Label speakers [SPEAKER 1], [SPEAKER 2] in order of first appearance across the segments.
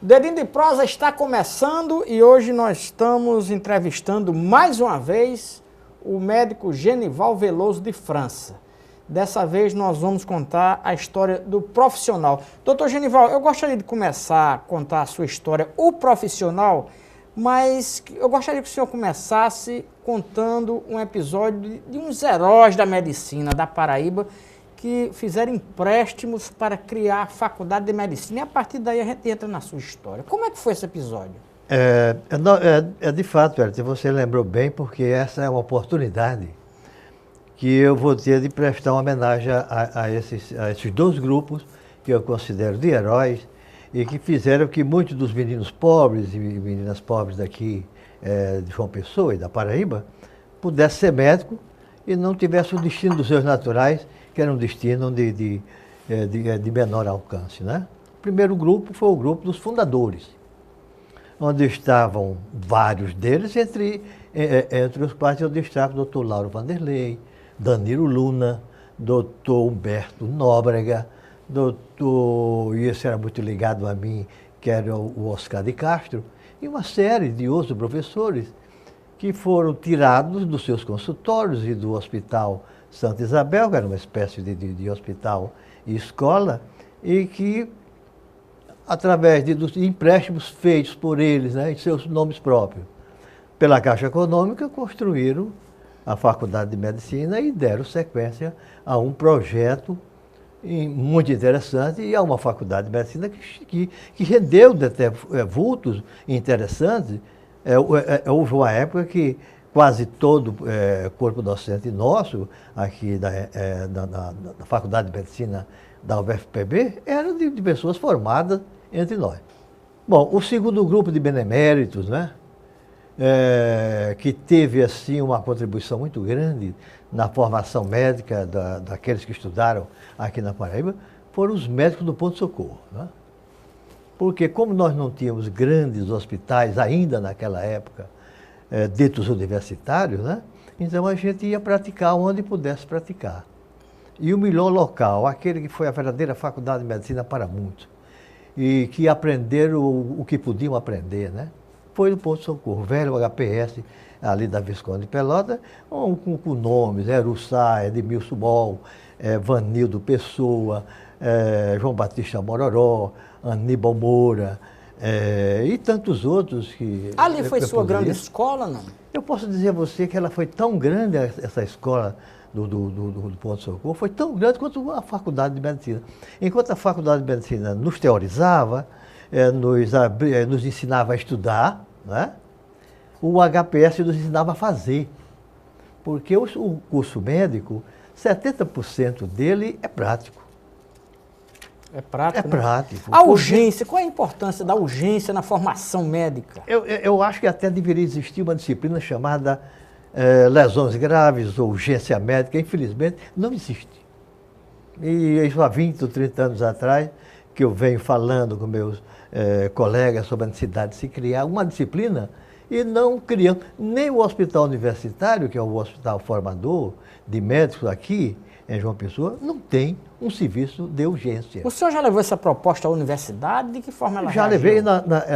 [SPEAKER 1] Dedinho de Prosa está começando e hoje nós estamos entrevistando mais uma vez o médico Genival Veloso de França. Dessa vez nós vamos contar a história do profissional. Doutor Genival, eu gostaria de começar a contar a sua história, o profissional, mas eu gostaria que o senhor começasse contando um episódio de uns heróis da medicina da Paraíba que fizeram empréstimos para criar a faculdade de medicina. E a partir daí a gente entra na sua história. Como é que foi esse episódio?
[SPEAKER 2] De fato, Elton, você lembrou bem, porque essa é uma oportunidade que eu vou ter de prestar uma homenagem a esses dois grupos que eu considero de heróis e que fizeram que muitos dos meninos pobres e meninas pobres daqui de João Pessoa e da Paraíba pudessem ser médicos e não tivessem o destino dos seus naturais, que era um destino de menor alcance, né? O primeiro grupo foi o grupo dos fundadores, onde estavam vários deles, entre os quais eu destaco o Dr. Lauro Vanderlei, Danilo Luna, Dr. Humberto Nóbrega, e esse era muito ligado a mim, que era o Oscar de Castro, e uma série de outros professores que foram tirados dos seus consultórios e do Hospital Santa Isabel, que era uma espécie de hospital e escola, e que, através dos empréstimos feitos por eles, né, em seus nomes próprios, pela Caixa Econômica, construíram a Faculdade de Medicina e deram sequência a um projeto muito interessante e a uma Faculdade de Medicina que rendeu até vultos interessantes. Houve uma época que quase todo corpo docente nosso, aqui da Faculdade de Medicina da UFPB, era de pessoas formadas entre nós. Bom, o segundo grupo de beneméritos, né, que teve assim uma contribuição muito grande na formação médica daqueles que estudaram aqui na Paraíba, foram os médicos do pronto-socorro, né? Porque como nós não tínhamos grandes hospitais ainda naquela época, ditos universitários, né? Então a gente ia praticar onde pudesse praticar. E o melhor local, aquele que foi a verdadeira faculdade de medicina para muitos, e que aprenderam o que podiam aprender, né? Foi no ponto-socorro, velho HPS, ali da Visconde de Pelota, com nomes, Eruçá, Edmilson Mol, Vanildo Pessoa, João Batista Mororó, Aníbal Moura, e tantos outros que...
[SPEAKER 1] Ali foi sua grande escola, não?
[SPEAKER 2] Eu posso dizer a você que ela foi tão grande, essa escola do ponto-socorro, foi tão grande quanto a Faculdade de Medicina. Enquanto a Faculdade de Medicina nos teorizava, nos ensinava a estudar, né? O HPS nos ensinava a fazer. Porque o curso médico, 70% dele é prático.
[SPEAKER 1] É prático,
[SPEAKER 2] É
[SPEAKER 1] né?
[SPEAKER 2] prático.
[SPEAKER 1] A urgência, qual é a importância da urgência na formação médica?
[SPEAKER 2] Eu acho que até deveria existir uma disciplina chamada lesões graves ou urgência médica. Infelizmente, não existe. E isso há 20 ou 30 anos atrás, que eu venho falando com meus colegas sobre a necessidade de se criar uma disciplina, e não criam nem o hospital universitário, que é o hospital formador de médicos aqui em João Pessoa, não tem um serviço de urgência.
[SPEAKER 1] O senhor já levou essa proposta à universidade? De que forma ela
[SPEAKER 2] Já
[SPEAKER 1] reagiu?
[SPEAKER 2] levei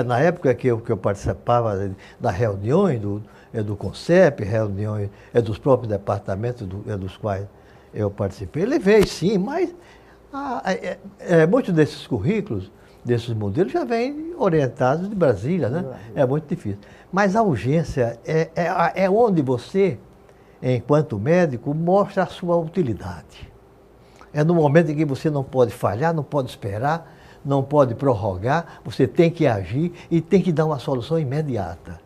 [SPEAKER 2] na época que eu participava das reuniões do CONCEP, reuniões dos próprios departamentos dos quais eu participei. Levei sim, mas muitos desses currículos, desses modelos, já vêm orientados de Brasília, né? É muito difícil. Mas a urgência é onde você, enquanto médico, mostra a sua utilidade. É no momento em que você não pode falhar, não pode esperar, não pode prorrogar, você tem que agir e tem que dar uma solução imediata.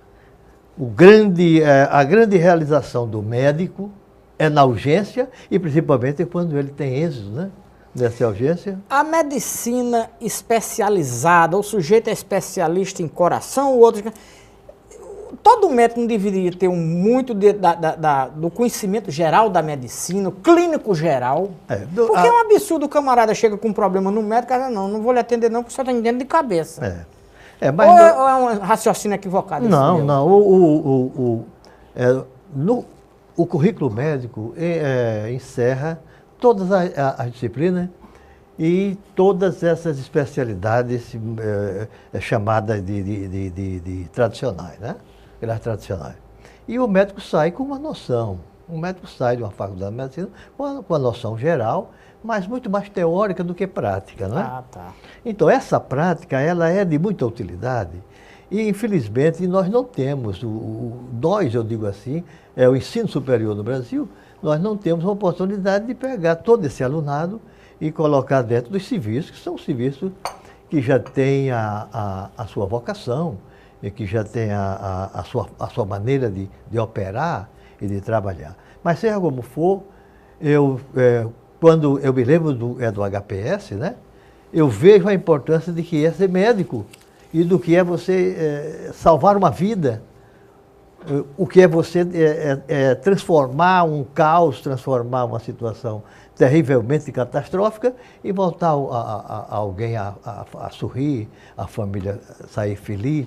[SPEAKER 2] A grande realização do médico é na urgência e principalmente quando ele tem êxito, né? Nessa urgência.
[SPEAKER 1] A medicina especializada, o sujeito é especialista em coração, o outro... Todo médico não deveria ter muito do conhecimento geral da medicina, o clínico geral. Porque é um absurdo o camarada chega com um problema no médico e fala, não vou lhe atender não, porque só está entendendo de cabeça.
[SPEAKER 2] Mas
[SPEAKER 1] ou é um raciocínio equivocado?
[SPEAKER 2] Não. O currículo médico encerra todas as disciplinas e todas essas especialidades chamadas de tradicionais, né? Aquelas tradicionais. E o médico sai com uma noção. O médico sai de uma faculdade de medicina com a noção geral, mas muito mais teórica do que prática, né?
[SPEAKER 1] Ah, tá.
[SPEAKER 2] Então, essa prática, ela é de muita utilidade e, infelizmente, nós não temos, nós, eu digo assim, o ensino superior no Brasil, nós não temos uma oportunidade de pegar todo esse alunado e colocar dentro dos serviços, que são serviços que já têm a sua vocação e que já têm a sua maneira de operar e de trabalhar. Mas seja como for, quando eu me lembro do HPS, né, eu vejo a importância de que é ser médico e do que é você salvar uma vida, o que é você transformar um caos, transformar uma situação terrivelmente catastrófica e voltar alguém a sorrir, a família sair feliz.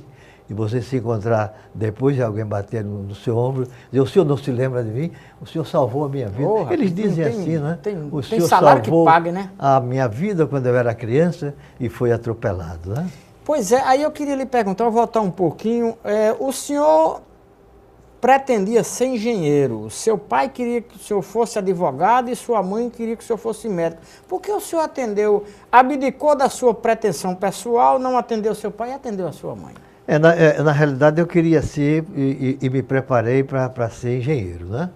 [SPEAKER 2] E você se encontrar depois de alguém bater no seu ombro, dizer, o senhor não se lembra de mim? O senhor salvou a minha vida. Eles dizem assim, né?
[SPEAKER 1] O senhor salário salvou que pague, né?
[SPEAKER 2] A minha vida quando eu era criança e foi atropelado, né?
[SPEAKER 1] Pois é, aí eu queria lhe perguntar, vou voltar um pouquinho. O senhor pretendia ser engenheiro. Seu pai queria que o senhor fosse advogado e sua mãe queria que o senhor fosse médico. Por que o senhor abdicou da sua pretensão pessoal, não atendeu seu pai e atendeu a sua mãe?
[SPEAKER 2] Na realidade, eu queria ser e me preparei para ser engenheiro, né?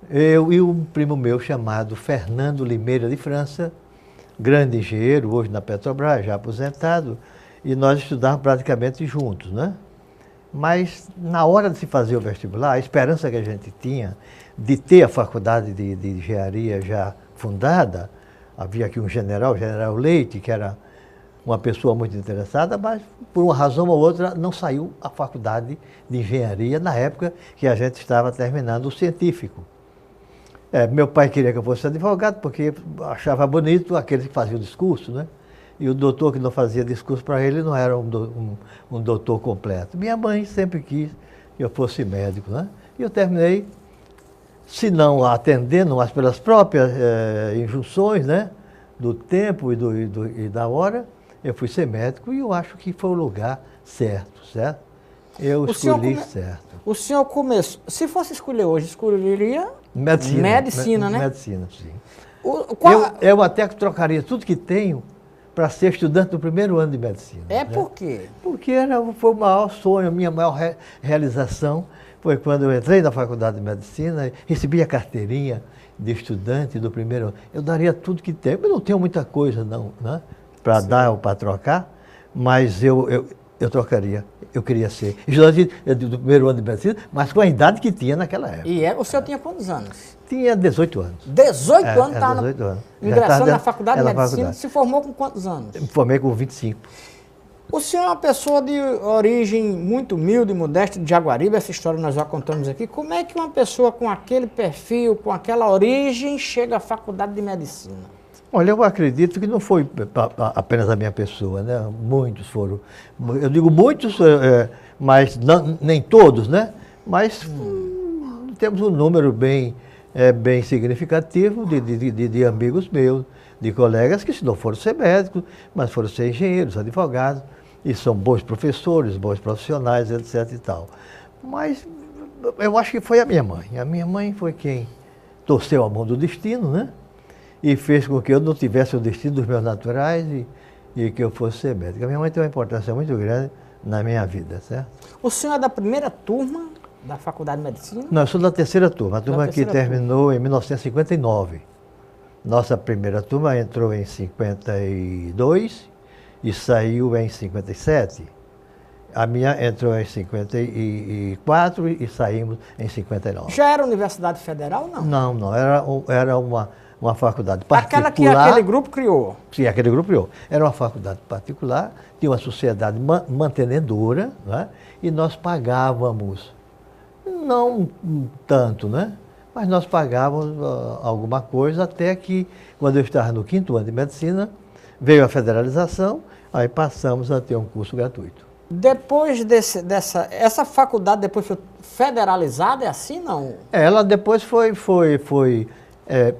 [SPEAKER 2] Eu e um primo meu chamado Fernando Limeira de França, grande engenheiro, hoje na Petrobras, já aposentado, e nós estudávamos praticamente juntos, né? Mas na hora de se fazer o vestibular, a esperança que a gente tinha de ter a faculdade de engenharia já fundada, havia aqui um general, o general Leite, que era uma pessoa muito interessada, mas por uma razão ou outra não saiu a faculdade de engenharia na época que a gente estava terminando o científico. Meu pai queria que eu fosse advogado porque achava bonito aqueles que faziam discurso, né? E o doutor que não fazia discurso para ele não era um doutor completo. Minha mãe sempre quis que eu fosse médico, né? E eu terminei, se não atendendo, mas pelas próprias injunções, né? Do tempo e da hora, eu fui ser médico e eu acho que foi o lugar certo, certo? Eu escolhi certo.
[SPEAKER 1] O senhor começou, se fosse escolher hoje, escolheria medicina, né?
[SPEAKER 2] Medicina, sim. Eu até trocaria tudo que tenho para ser estudante do primeiro ano de medicina.
[SPEAKER 1] Por quê?
[SPEAKER 2] Porque foi o maior sonho, a minha maior realização foi quando eu entrei na faculdade de medicina, recebi a carteirinha de estudante do primeiro ano. Eu daria tudo que tenho. Eu não tenho muita coisa, não, né? Para dar ou para trocar, mas eu trocaria. Eu queria ser estudante do primeiro ano de medicina, mas com a idade que tinha naquela época.
[SPEAKER 1] E o senhor tinha quantos anos?
[SPEAKER 2] Tinha 18 anos.
[SPEAKER 1] 18 anos?
[SPEAKER 2] 18 anos.
[SPEAKER 1] Ingressando na faculdade de medicina, se formou com quantos anos?
[SPEAKER 2] Me formei com 25.
[SPEAKER 1] O senhor é uma pessoa de origem muito humilde, modesta, de Jaguaribe, essa história nós já contamos aqui. Como é que uma pessoa com aquele perfil, com aquela origem, chega à faculdade de medicina?
[SPEAKER 2] Olha, eu acredito que não foi apenas a minha pessoa, né? Muitos foram. Eu digo muitos, mas nem todos, né? Mas temos um número bem significativo de amigos meus, de colegas que se não foram ser médicos, mas foram ser engenheiros, advogados, e são bons professores, bons profissionais, etc. e tal. Mas eu acho que foi a minha mãe. A minha mãe foi quem torceu a mão do destino, né? E fez com que eu não tivesse o destino dos meus naturais e que eu fosse ser médico. A minha mãe tem uma importância muito grande na minha vida, certo?
[SPEAKER 1] O senhor é da primeira turma da Faculdade de Medicina?
[SPEAKER 2] Não, eu sou da terceira turma, a turma que terminou em 1959. Nossa primeira turma entrou em 52 e saiu em 57. A minha entrou em 54 e saímos em 59.
[SPEAKER 1] Já era Universidade Federal, não?
[SPEAKER 2] Não, era uma faculdade particular.
[SPEAKER 1] Aquela que aquele grupo criou?
[SPEAKER 2] Sim, aquele grupo criou. Era uma faculdade particular, tinha uma sociedade mantenedora, né? E nós pagávamos, não tanto, né? Mas nós pagávamos alguma coisa até que, quando eu estava no 5º ano de medicina, veio a federalização, aí passamos a ter um curso gratuito.
[SPEAKER 1] Depois essa faculdade depois foi federalizada, é assim, não?
[SPEAKER 2] Ela depois foi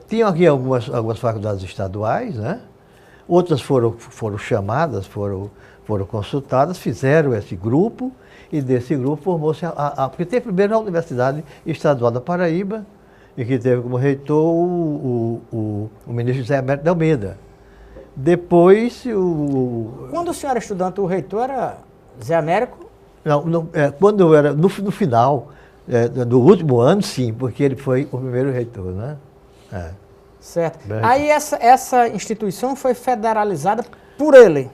[SPEAKER 2] Tinham aqui algumas faculdades estaduais, né? Outras foram chamadas, foram consultadas, fizeram esse grupo, e desse grupo formou-se porque teve primeiro a Universidade Estadual da Paraíba, e que teve como reitor o ministro José Américo de Almeida. Depois
[SPEAKER 1] Quando o senhor era estudante, o reitor era Zé Américo?
[SPEAKER 2] Não, quando eu era no final do último ano, sim, porque ele foi o primeiro reitor, né?
[SPEAKER 1] Certo. Aí essa instituição foi federalizada por ele?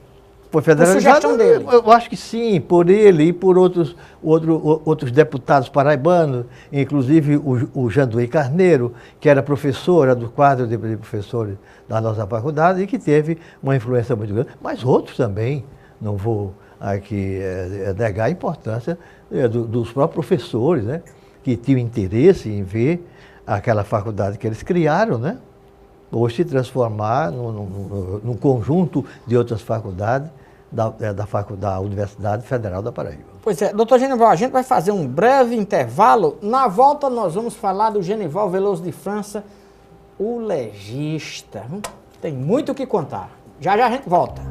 [SPEAKER 2] Foi federalizado?
[SPEAKER 1] Por sugestão dele?
[SPEAKER 2] Eu acho que sim, por ele e por outros deputados paraibanos, inclusive o Janduí Carneiro, que era professor, era do quadro de professores da nossa faculdade e que teve uma influência muito grande, mas outros também, não vou aqui negar a importância dos próprios professores, né, que tinham interesse em ver aquela faculdade que eles criaram, né, hoje se transformar num conjunto de outras faculdades da Universidade Federal da Paraíba.
[SPEAKER 1] Pois é, doutor Genival, a gente vai fazer um breve intervalo. Na volta nós vamos falar do Genival Veloso de França, o legista. Tem muito o que contar. Já já a gente volta.